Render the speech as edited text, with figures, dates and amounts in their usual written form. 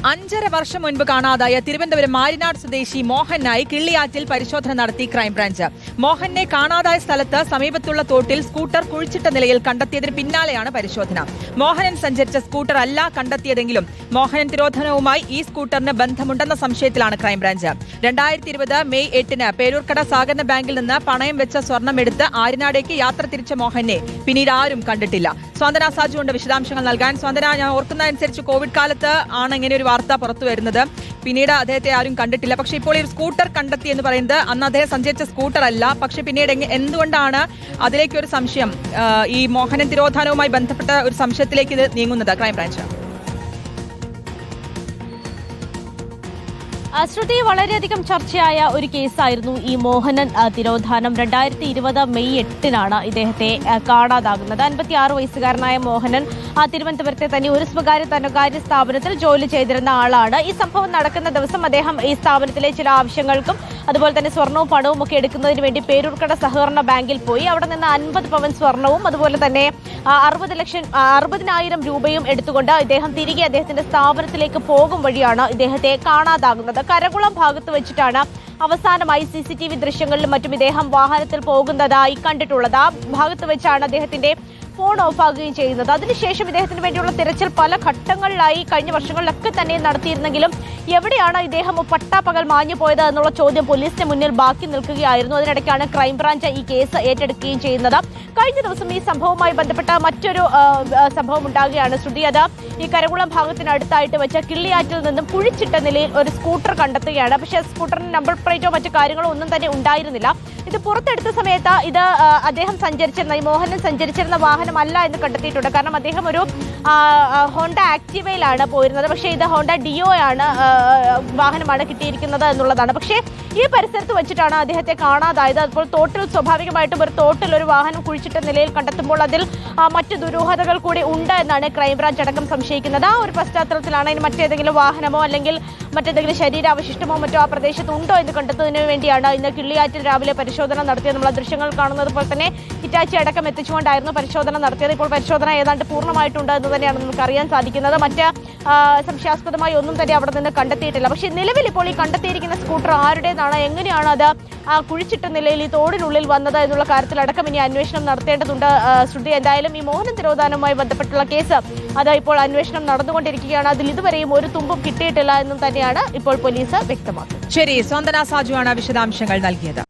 5.5 വർഷം മുൻപ് കാണാതായ തിരുവനന്തപുരം മാരിനാട് സ്വദേശി മോഹനായി കിള്ളിയാറ്റിൽ പരിശോധന നടത്തി ക്രൈംബ്രാഞ്ച്. മോഹനെ കാണാതായ സ്ഥലത്ത് സമീപത്തുള്ള തോട്ടിൽ സ്കൂട്ടർ കുഴിച്ചിട്ട നിലയിൽ കണ്ടെത്തിയതിന് പിന്നാലെയാണ് പരിശോധന. മോഹനൻ സഞ്ചരിച്ച സ്കൂട്ടർ അല്ല കണ്ടെത്തിയതെങ്കിലും മോഹനൻ തിരോധനവുമായി ഈ സ്കൂട്ടറിന് ബന്ധമുണ്ടെന്ന സംശയത്തിലാണ് ക്രൈംബ്രാഞ്ച്. 2020 മെയ് 8-ന് പേരൂർക്കട സഹകരണ ബാങ്കിൽ നിന്ന് പണയം വെച്ച സ്വർണ്ണമെടുത്ത് ആര്യനാടേക്ക് യാത്ര തിരിച്ച മോഹനെ പിന്നീട് ആരും കണ്ടിട്ടില്ല. സ്വന്തന സാജുണ്ട് വിശദാംശങ്ങൾ നൽകാൻ. സ്വന്തന, ഞാൻ ഓർക്കുന്നതനുസരിച്ച് കോവിഡ് കാലത്ത് ആണ് ഇങ്ങനെ ഒരു വാർത്ത പുറത്തു വരുന്നത്. പിന്നീട് അദ്ദേഹത്തെ ആരും കണ്ടിട്ടില്ല. പക്ഷേ ഇപ്പോൾ ഈ സ്കൂട്ടർ കണ്ടെത്തി എന്ന് പറയുന്നത് അന്ന് അദ്ദേഹം സഞ്ചരിച്ച സ്കൂട്ടർ അല്ല. പക്ഷെ പിന്നീട് എന്തുകൊണ്ടാണ് അതിലേക്കൊരു സംശയം, ഈ മോഹനൻ തിരോധാനവുമായി ബന്ധപ്പെട്ട ഒരു സംശയത്തിലേക്ക് ഇത് നീങ്ങുന്നത്? ക്രൈംബ്രാഞ്ച് ശ്രുതി, വളരെയധികം ചർച്ചയായ ഒരു കേസായിരുന്നു ഈ മോഹനൻ തിരോധാനം. 2020 മെയ് 8-നാണ് ഇദ്ദേഹത്തെ കാണാതാകുന്നത്. 56 വയസ്സുകാരനായ മോഹനൻ തിരുവനന്തപുരത്തെ തന്നെ ഒരു സ്വകാര്യ സ്ഥാപനത്തിൽ ജോലി ചെയ്തിരുന്ന ആളാണ്. ഈ സംഭവം നടക്കുന്ന ദിവസം അദ്ദേഹം ഈ സ്ഥാപനത്തിലെ ചില ആവശ്യങ്ങൾക്കും അതുപോലെ തന്നെ സ്വർണവും പണവും ഒക്കെ എടുക്കുന്നതിന് വേണ്ടി പേരൂർക്കട സഹകരണ ബാങ്കിൽ പോയി. അവിടെ നിന്ന് 50 പവൻ സ്വർണവും അതുപോലെ തന്നെ 60,000 രൂപയും എടുത്തുകൊണ്ട് ഇദ്ദേഹം തിരികെ അദ്ദേഹത്തിന്റെ സ്ഥാപനത്തിലേക്ക് പോകും വഴിയാണ് ഇദ്ദേഹത്തെ കാണാതാകുന്നത്. കരകുളം ഭാഗത്ത് വെച്ചിട്ടാണ് അവസാനമായി CCTV ദൃശ്യങ്ങളിലും മറ്റും ഇദ്ദേഹം വാഹനത്തിൽ പോകുന്നതായി കണ്ടിട്ടുള്ളത്. ആ ഭാഗത്ത് വെച്ചാണ് അദ്ദേഹത്തിന്റെ ഫോൺ ഓഫാകുകയും ചെയ്യുന്നത്. അതിനുശേഷം ഇദ്ദേഹത്തിന് വേണ്ടിയുള്ള തിരച്ചിൽ പല ഘട്ടങ്ങളിലായി കഴിഞ്ഞ വർഷങ്ങളിലൊക്കെ തന്നെ നടത്തിയിരുന്നെങ്കിലും എവിടെയാണ് ഇദ്ദേഹം പട്ടാപ്പകൽ മാഞ്ഞു പോയത് എന്നുള്ള ചോദ്യം പോലീസിന് മുന്നിൽ ബാക്കി നിൽക്കുകയായിരുന്നു. അതിനിടയ്ക്കാണ് ക്രൈംബ്രാഞ്ച് ഈ കേസ് ഏറ്റെടുക്കുകയും ചെയ്യുന്നത്. കഴിഞ്ഞ ദിവസം ഈ സംഭവവുമായി ബന്ധപ്പെട്ട മറ്റൊരു സംഭവം ഉണ്ടാകുകയാണ് ശ്രുതി. അത് ഈ കരകുളം ഭാഗത്തിനടുത്തായിട്ട് വെച്ച കിള്ളിയാറ്റിൽ നിന്നും കുഴിച്ചിട്ട നിലയിൽ ഒരു സ്കൂട്ടർ കണ്ടെത്തുകയാണ്. പക്ഷേ സ്കൂട്ടറിന് നമ്പർ പ്ലേറ്റോ മറ്റു കാര്യങ്ങളോ ഒന്നും തന്നെ ഉണ്ടായിരുന്നില്ല. ഇത് പുറത്തെടുത്ത സമയത്ത് ഇത് അദ്ദേഹം സഞ്ചരിച്ചിരുന്ന, ഈ മോഹനൻ സഞ്ചരിച്ചിരുന്ന വാഹനമല്ല എന്ന് കണ്ടെത്തിയിട്ടുണ്ട്. കാരണം അദ്ദേഹം ഒരു ഹോണ്ട ആക്റ്റീവയിലാണ് പോയിരുന്നത്. പക്ഷേ ഇത് ഹോണ്ട ഡിയോ ആണ് വാഹനമാണ് കിട്ടിയിരിക്കുന്നത് എന്നുള്ളതാണ്. പക്ഷേ ഈ പരിസരത്ത് വെച്ചിട്ടാണ് അദ്ദേഹത്തെ കാണാതായത്. അപ്പോൾ തോട്ടിൽ, സ്വാഭാവികമായിട്ടും ഒരു തോട്ടിൽ ഒരു വാഹനം കുഴിച്ചിട്ട നിലയിൽ കണ്ടെത്തുമ്പോൾ അതിൽ മറ്റു ദുരൂഹതകൾ കൂടി ഉണ്ട് എന്നാണ് ക്രൈംബ്രാഞ്ച് അടക്കം സംശയിക്കുന്നത്. ആ ഒരു പശ്ചാത്തലത്തിലാണ് ഇനി മറ്റേതെങ്കിലും വാഹനമോ അല്ലെങ്കിൽ മറ്റേതെങ്കിലും ശരീരാവശിഷ്ടമോ മറ്റോ ആ പ്രദേശത്ത് ഉണ്ടോ എന്ന് കണ്ടെത്തുന്നതിന് വേണ്ടിയാണ് ഇന്ന് കിള്ളിയാറ്റിൽ രാവിലെ പരിശോധന നടത്തിയത്. നമ്മൾ ദൃശ്യങ്ങൾ കാണുന്നത് പോലെ തന്നെ ഹിറ്റാച്ചി അടക്കം എത്തിച്ചുകൊണ്ടായിരുന്നു പരിശോധന നടത്തിയത്. ഇപ്പോൾ പരിശോധന ഏതാണ്ട് പൂർണ്ണമായിട്ടുണ്ട് എന്ന് തന്നെയാണ് നമുക്ക് അറിയാൻ സാധിക്കുന്നത്. മറ്റ് സംശയാസ്പദമായി ഒന്നും തന്നെ അവിടെ നിന്ന് കണ്ടെത്തിയിട്ടില്ല. പക്ഷേ നിലവിൽ ഇപ്പോൾ ഈ കണ്ടെത്തിയിരിക്കുന്ന സ്കൂട്ടർ ആരുടേതാണ്, എങ്ങനെയാണ് അത് കുഴിച്ചിട്ട നിലയിൽ ഈ തോടിനുള്ളിൽ വന്നത് എന്നുള്ള കാര്യത്തിലടക്കം ഇനി അന്വേഷണം നടത്തേണ്ടതുണ്ട് ശ്രുതി. എന്തായാലും ഈ മോഹനൻ തിരോധാനവുമായി ബന്ധപ്പെട്ടുള്ള കേസ് അത് ഇപ്പോൾ അന്വേഷണം നടന്നുകൊണ്ടിരിക്കുകയാണ്. അതിൽ ഇതുവരെയും ഒരു തുമ്പും കിട്ടിയിട്ടില്ല എന്നും തന്നെയാണ് ഇപ്പോൾ പോലീസ് വ്യക്തമാക്കുന്നത്. ശരി, സ്വന്തന സാജു ആണ് വിശദാംശങ്ങൾ നൽകിയത്.